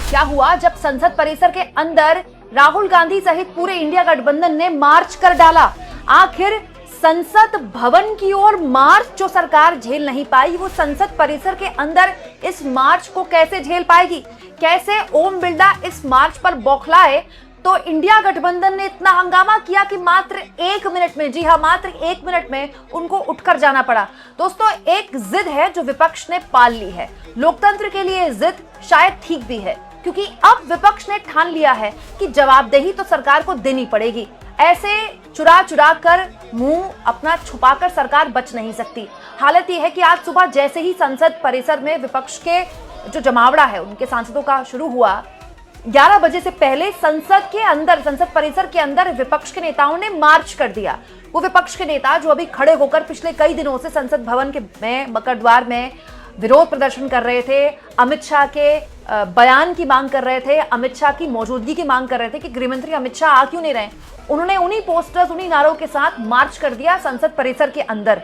क्या हुआ जब संसद परिसर के अंदर राहुल गांधी सहित पूरे इंडिया गठबंधन ने मार्च कर डाला? आखिर संसद भवन की ओर मार्च जो सरकार झेल नहीं पाई, वो संसद परिसर के अंदर इस मार्च को कैसे झेल पाएगी? कैसे ओम बिरला इस मार्च पर बौखलाए? तो इंडिया गठबंधन ने इतना हंगामा किया कि मात्र 1 मिनट में, जी हां, मात्र 1 मिनट में उनको उठकर जाना पड़ा। दोस्तों, एक जिद है जो विपक्ष ने पाल ली है। लोकतंत्र के लिए जिद शायद ठीक भी है, क्योंकि अब विपक्ष ने ठान लिया है कि जवाबदेही तो सरकार को देनी पड़ेगी। ऐसे चुरा चुरा कर, मुंह अपना छुपाकर सरकार बच नहीं सकती। हालत यह है कि आज सुबह जैसे ही संसद परिसर में विपक्ष के जो जमावड़ा है उनके सांसदों का शुरू हुआ, 11 बजे से पहले संसद परिसर के अंदर विपक्ष के नेताओं ने मार्च कर दिया। वो विपक्ष के नेता जो अभी खड़े होकर पिछले कई दिनों से संसद भवन में मकरद्वार में विरोध प्रदर्शन कर रहे थे, अमित शाह के बयान की मांग कर रहे थे, अमित शाह की मौजूदगी की मांग कर रहे थे कि गृहमंत्री अमित शाह आ क्यों नहीं रहे, उन्होंने उन्हीं पोस्टर्स, उन्हीं नारों के साथ मार्च कर दिया संसद परिसर के अंदर।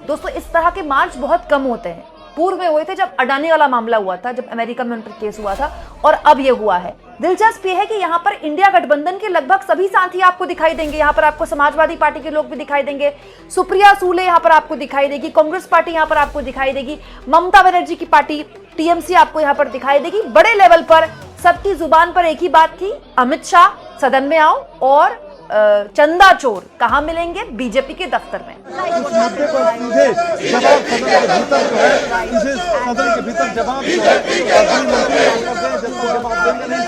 दोस्तों, इस तरह के मार्च बहुत कम होते हैं। पूर्व में हुए थे जब अडानी वाला मामला हुआ था, जब अमेरिका में उन पर केस हुआ था, और अब ये हुआ है। दिलचस्प ये है कि यहाँ पर इंडिया गठबंधन के लगभग सभी साथी आपको दिखाई देंगे। यहाँ पर आपको समाजवादी पार्टी के लोग भी दिखाई देंगे, सुप्रिया सूले यहाँ पर आपको दिखाई देगी, कांग्रेस पार्टी यहाँ पर आपको दिखाई देगी, ममता बनर्जी की पार्टी टीएमसी आपको यहाँ पर दिखाई देगी। बड़े लेवल पर सबकी जुबान पर एक ही बात थी, अमित शाह सदन में आओ, और चंदा चोर कहाँ मिलेंगे? बीजेपी के दफ्तर में। इस मुद्दे पर सीधे जवाब सदन के भीतर जो है, इसे सदन के भीतर जवाब जो है, जबकि जवाब देंगे नहीं।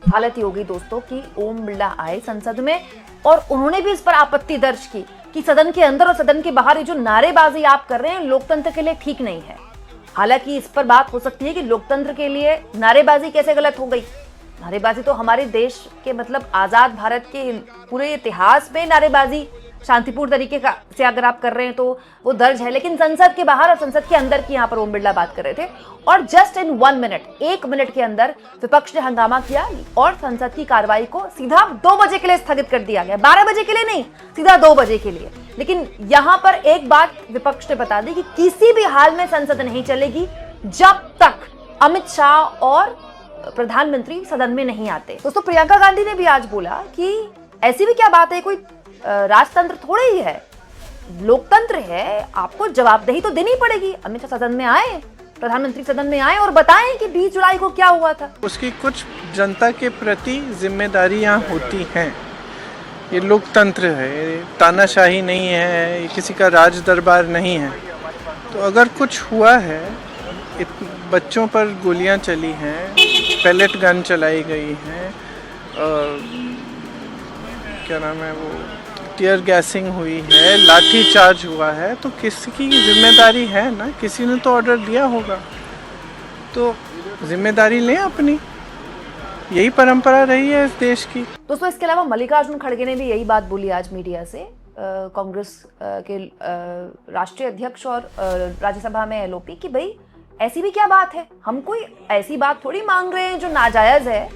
हालत ही होगी दोस्तों कि ओम बिरला आए संसद में और उन्होंने भी इस पर आपत्ति दर्ज की कि सदन के अंदर और सदन के बाहर ये जो नारेबाजी आप कर रहे हैं लोकतंत्र के लिए ठीक नहीं है। हालांकि इस पर बात हो सकती है कि लोकतंत्र के लिए नारेबाजी कैसे गलत हो गई। नारेबाजी तो हमारे देश के मतलब आजाद भारत के पूरे इतिहास में नारेबाजी शांतिपूर्ण तरीके से अगर आप कर रहे हैं तो वो दर्ज है, लेकिन संसद के बाहर और संसद के अंदर की यहाँ पर ओम बिरला बात कर रहे थे और जस्ट इन 1 मिनट, 1 मिनट के अंदर विपक्ष ने हंगामा किया और संसद की कार्रवाई को सीधा 2 बजे के लिए स्थगित कर दिया गया। 12 बजे के लिए नहीं, सीधा 2 बजे के लिए। लेकिन यहाँ पर एक बात विपक्ष ने बता दी कि किसी भी हाल में संसद नहीं चलेगी जब तक अमित शाह और प्रधानमंत्री सदन में नहीं आते। दोस्तों, प्रियंका गांधी ने भी आज बोला कि ऐसी भी क्या बात है, कोई राजतंत्र थोड़े ही है, लोकतंत्र है, आपको जवाबदेही तो देनी पड़ेगी। अमित शाह सदन में आए, प्रधानमंत्री सदन में आए और बताएं कि 20 जुलाई को क्या हुआ था। उसकी कुछ जनता के प्रति जिम्मेदारियां होती हैं। ये लोकतंत्र है, तानाशाही नहीं है, किसी का राज दरबार नहीं है। तो अगर कुछ हुआ है, बच्चों पर गोलियां चली हैं, पैलेट गन चलाई गई हैं, क्या नाम है वो, टीयर गैसिंग हुई है, लाठी चार्ज हुआ है, तो किसी की जिम्मेदारी है ना, किसी ने तो ऑर्डर दिया होगा, तो जिम्मेदारी लें अपनी। यही परंपरा रही है इस देश की। दोस्तों, इसके अलावा मल्लिकार्जुन खड़गे ने भी यही बात बोली आज मीडिया से। कांग्रेस के राष्ट्रीय अध्यक्ष और राज्यसभा में एलओपी कि भाई ऐसी भी क्या बात है, हम कोई ऐसी बात थोड़ी मांग रहे हैं जो नाजायज है।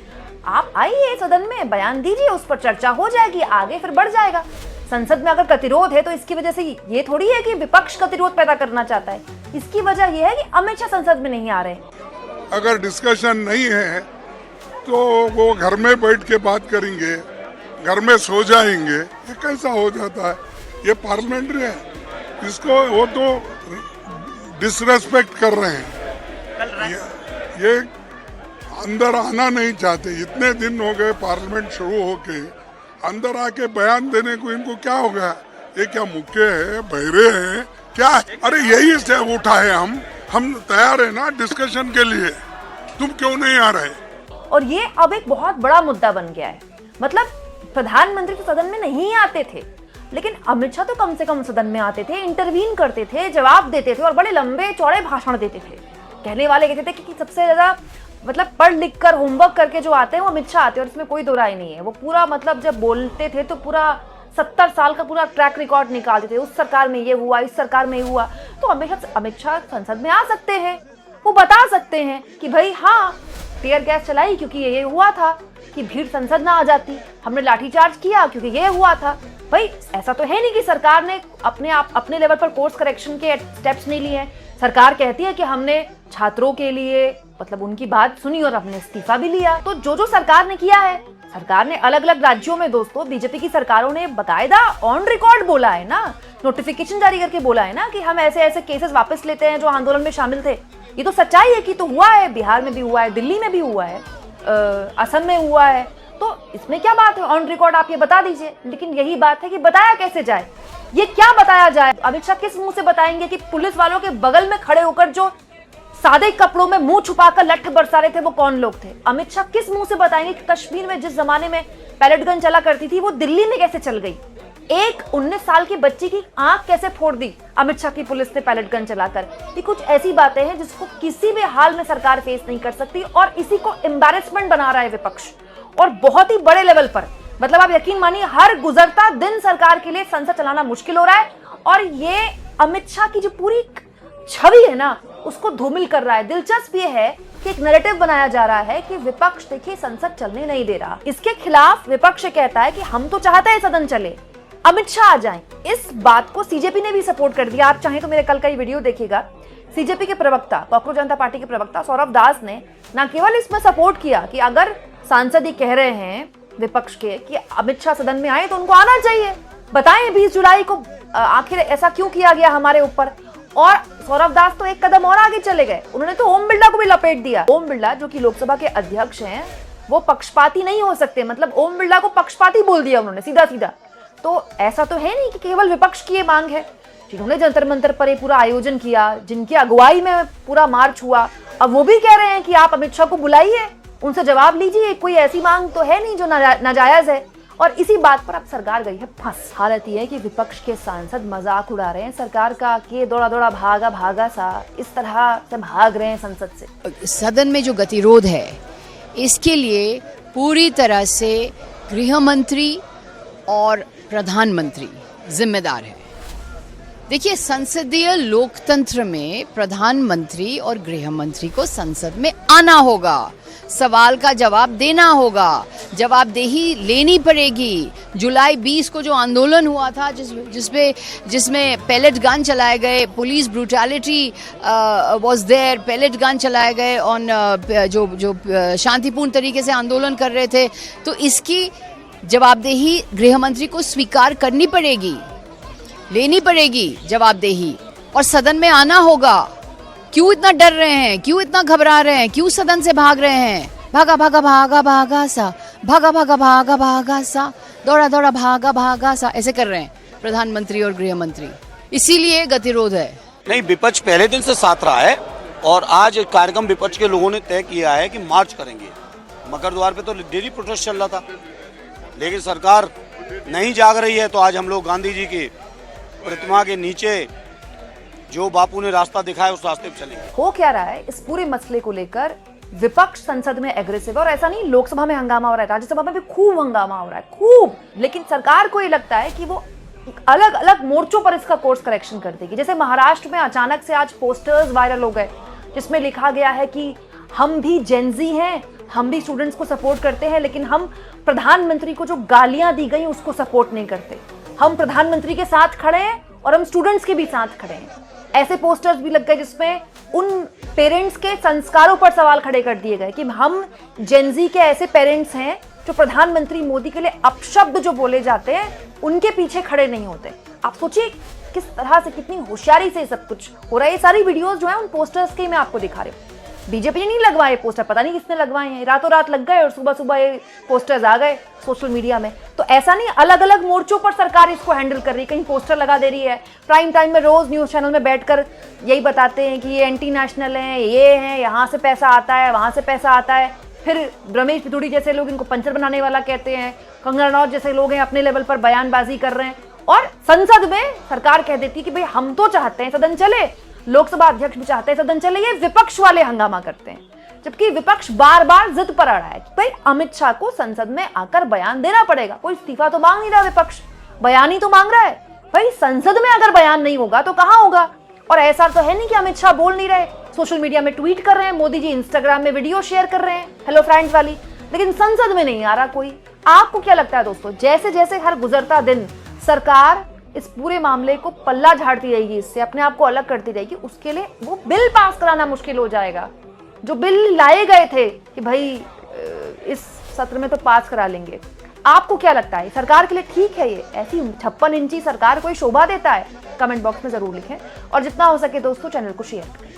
आप आइए सदन में, बयान दीजिए, उस पर चर्चा हो जाएगी, आगे फिर बढ़ जाएगा। संसद में अगर गतिरोध है तो इसकी वजह से ये थोड़ी है कि विपक्ष गतिरोध पैदा करना चाहता है। इसकी वजह यह है कि अमित शाह संसद में नहीं आ रहे। अगर डिस्कशन नहीं है तो वो घर में बैठ के बात करेंगे, घर में सो जाएंगे, ये कैसा हो जाता है? ये पार्लियामेंट्री है, इसको वो तो डिसरेस्पेक्ट कर रहे हैं। ये अंदर आना नहीं चाहते। इतने दिन हो गए पार्लियामेंट शुरू होके, अंदर आके बयान देने को इनको क्या हो गया? ये क्या मुक्के हैं, बहरे हैं क्या? अरे यही से उठा है, हम तैयार है ना डिस्कशन के लिए, तुम क्यों नहीं आ रहे? और ये अब एक बहुत बड़ा मुद्दा बन गया है। मतलब प्रधानमंत्री तो सदन में नहीं आते थे, लेकिन अमित शाह तो कम से कम सदन में आते थे, इंटरवीन करते थे, जवाब देते थे और बड़े लंबे चौड़े भाषण देते थे। कहने वाले कहते थे कि सबसे ज्यादा मतलब पढ़ लिख कर होमवर्क करके जो आते हैं वो अमित शाह आते हैं, और इसमें कोई दो राय नहीं है। वो पूरा मतलब जब बोलते थे तो पूरा 70 साल का पूरा ट्रैक रिकॉर्ड निकालते थे, उस सरकार में ये हुआ, इस सरकार में ये हुआ। तो अमित शाह संसद में आ सकते हैं, वो बता सकते हैं कि भाई हाँ, टीयर गैस चलाई क्योंकि ये हुआ था, कि भीड़ संसद ना आ जाती, हमने लाठीचार्ज किया क्योंकि ये हुआ था। भाई ऐसा तो है नहीं कि सरकार ने अपने लेवल पर कोर्स करेक्शन के स्टेप्स नहीं लिए हैं। सरकार कहती है कि हमने छात्रों के लिए मतलब उनकी बात सुनी और हमने इस्तीफा भी लिया। तो जो सरकार ने किया है, सरकार ने अलग अलग राज्यों में दोस्तों बीजेपी की सरकारों ने बकायदा ऑन रिकॉर्ड बोला है ना, नोटिफिकेशन जारी करके बोला है ना कि हम ऐसे ऐसे केसेस वापस लेते हैं जो आंदोलन में शामिल थे। ये तो सच्चाई है कि तो हुआ है, बिहार में भी हुआ है, दिल्ली में भी हुआ है, असम में हुआ है। तो इसमें क्या बात है, ऑन रिकॉर्ड आप ये बता दीजिए। लेकिन यही बात है कि बताया कैसे जाए, ये क्या बताया जाए। अमित शाह किस मुंह से बताएंगे कि पुलिस वालों के बगल में खड़े होकर जो सादे कपड़ों में मुंह छुपाकर लठ बरसा रहे थे वो कौन लोग थे। अमित शाह किस मुंह से बताएंगे कि कश्मीर में जिस जमाने में पैलेट गन चला करती थी वो दिल्ली में कैसे चल गई। एक 19 साल की बच्ची की आंख कैसे फोड़ दी अमित शाह की पुलिस ने पैलेट गन चलाकर। ये कुछ ऐसी बातें हैं जिसको किसी भी हाल में सरकार फेस नहीं कर सकती और इसी को एम्बैरेसमेंट बना रहा है विपक्ष, और बहुत ही बड़े लेवल पर। मतलब आप यकीन मानिए हर गुजरता दिन सरकार के लिए संसद चलाना मुश्किल हो रहा है, और ये अमित शाह की जो पूरी छवि है ना उसको धूमिल कर रहा है। दिलचस्प ये है कि एक नैरेटिव बनाया जा रहा है कि विपक्ष देखिए संसद चलने नहीं दे रहा, इसके खिलाफ विपक्ष कहता है कि हम तो चाहते हैं सदन चले, अमित शाह आ जाएं। इस बात को सीजेपी ने भी सपोर्ट कर दिया। आप चाहें तो मेरे कल का ये वीडियो देखिएगा। सीजेपी के प्रवक्ता, कॉकरोच जनता पार्टी के प्रवक्ता सौरभ दास ने न केवल इसमें सपोर्ट किया कि अगर सांसद ही कह रहे हैं विपक्ष के कि अमित शाह सदन में आए तो उनको आना चाहिए, बताएं 20 जुलाई को आखिर ऐसा क्यों किया गया हमारे ऊपर। और सौरभ दास तो एक कदम और आगे चले गए, उन्होंने तो ओम बिरला को भी लपेट दिया। ओम बिरला जो कि लोकसभा के अध्यक्ष हैं वो पक्षपाती नहीं हो सकते, मतलब ओम बिरला को पक्षपाती बोल दिया उन्होंने सीधा सीधा। तो ऐसा तो है नहीं कि केवल विपक्ष की ये मांग है, जिन्होंने जंतर मंतर पर ये पूरा आयोजन किया, जिनकी अगुवाई में पूरा मार्च हुआ, अब वो भी कह रहे हैं कि आप अमित शाह को बुलाइए, उनसे जवाब लीजिए। कोई ऐसी मांग तो है नहीं जो नाजायज है, और इसी बात पर अब सरकार गई है फंस। हालत ये है कि विपक्ष के सांसद मजाक उड़ा रहे हैं सरकार का कि दौड़ा दौड़ा भागा भागा सा इस तरह से भाग रहे हैं संसद से। सदन में जो गतिरोध है इसके लिए पूरी तरह से गृह मंत्री और प्रधानमंत्री जिम्मेदार है। देखिए, संसदीय लोकतंत्र में प्रधानमंत्री और गृह मंत्री को संसद में आना होगा, सवाल का जवाब देना होगा, जवाबदेही लेनी पड़ेगी। जुलाई 20 को जो आंदोलन हुआ था जिसमें पैलेट गन चलाए गए, police brutality was there, pellet gun चलाए गए ऑन जो शांतिपूर्ण तरीके से आंदोलन कर रहे थे, तो इसकी जवाबदेही गृह मंत्री को स्वीकार करनी पड़ेगी, लेनी पड़ेगी जवाबदेही, और सदन में आना होगा। क्यों इतना डर रहे हैं, क्यों इतना घबरा रहे हैं, क्यों सदन से भाग रहे हैं? भागा भागा भागा भागा सा, भागा भागा भागा भागा सा, दौड़ा दौड़ा भागा भागा सा, ऐसे कर रहे हैं प्रधानमंत्री और गृह मंत्री, इसीलिए गतिरोध है। नहीं, विपक्ष पहले दिन से साथ रहा है और आज कार्यक्रम विपक्ष के लोगों ने तय किया है कि मार्च करेंगे। मकर द्वार पे तो डेली प्रोटेस्ट चल रहा था, लेकिन सरकार नहीं जाग रही है, तो आज हम लोग गांधी जी की प्रतिमा के नीचे जो बापू ने रास्ता दिखाया उस रास्ते पे चलेंगे। हो क्या रहा है इस पूरे मसले को लेकर, विपक्ष संसद में एग्रेसिव, और ऐसा नहीं लोकसभा में हंगामा हो रहा है, राज्यसभा में भी खूब हंगामा हो रहा है, खूब। लेकिन सरकार को ये लगता है कि वो अलग अलग मोर्चों पर इसका कोर्स करेक्शन कर देगी। जैसे महाराष्ट्र में अचानक से आज पोस्टर्स वायरल हो गए जिसमें लिखा गया है कि हम भी जेनजी हैं, हम भी स्टूडेंट्स को सपोर्ट करते हैं, लेकिन हम प्रधानमंत्री को जो गालियां दी गई उसको सपोर्ट नहीं करते। हम प्रधानमंत्री के साथ खड़े हैं और हम स्टूडेंट्स के भी साथ खड़े हैं। ऐसे पोस्टर्स भी लग गए जिसमें उन पेरेंट्स के संस्कारों पर सवाल खड़े कर दिए गए कि हम जेनजी के ऐसे पेरेंट्स हैं जो प्रधानमंत्री मोदी के लिए अपशब्द जो बोले जाते हैं उनके पीछे खड़े नहीं होते। आप सोचिए किस तरह से, कितनी होशियारी से सब कुछ हो रहा है। ये सारी वीडियोस जो है उन पोस्टर्स के मैं आपको दिखा रही हूँ। बीजेपी ने नहीं लगवाए पोस्टर, पता नहीं किसने लगवाए हैं, रातों रात लग गए और सुबह सुबह ये पोस्टर्स आ गए सोशल मीडिया में। तो ऐसा नहीं, अलग अलग मोर्चों पर सरकार इसको हैंडल कर रही है। कहीं पोस्टर लगा दे रही है, प्राइम टाइम में रोज न्यूज चैनल में बैठकर यही बताते हैं कि ये एंटी नेशनल हैं, ये हैं, यहाँ से पैसा आता है, वहाँ से पैसा आता है। फिर रमेश पिथुड़ी जैसे लोग इनको पंचर बनाने वाला कहते हैं, कंगना रनौत जैसे लोग हैं अपने लेवल पर बयानबाजी कर रहे हैं, और संसद में सरकार कह देती है कि भाई हम तो चाहते हैं सदन चले, लोकसभा अध्यक्ष भी चाहते हैं सदन चले, ये विपक्ष वाले हंगामा करते हैं। जबकि विपक्ष बार बार जिद पर अड़ा है कि भाई अमित शाह को संसद में आकर बयान देना पड़ेगा। कोई इस्तीफा तो मांग नहीं रहा विपक्ष, बयान ही तो मांग रहा है। भाई संसद में अगर बयान नहीं होगा तो कहां होगा? और ऐसा तो है नहीं कि अमित शाह बोल नहीं रहे, सोशल मीडिया में ट्वीट कर रहे हैं, मोदी जी इंस्टाग्राम में वीडियो शेयर कर रहे हैं हेलो फ्रेंड्स वाली, लेकिन संसद में नहीं आ रहा कोई। आपको क्या लगता है दोस्तों, जैसे जैसे हर गुजरता दिन सरकार इस पूरे मामले को पल्ला झाड़ती रहेगी, इससे अपने आप को अलग करती रहेगी, उसके लिए वो बिल पास कराना मुश्किल हो जाएगा। जो बिल लाए गए थे कि भाई इस सत्र में तो पास करा लेंगे, आपको क्या लगता है सरकार के लिए ठीक है ये? ऐसी 56 इंची सरकार कोई शोभा देता है? कमेंट बॉक्स में जरूर लिखें और जितना हो सके दोस्तों चैनल को शेयर करें।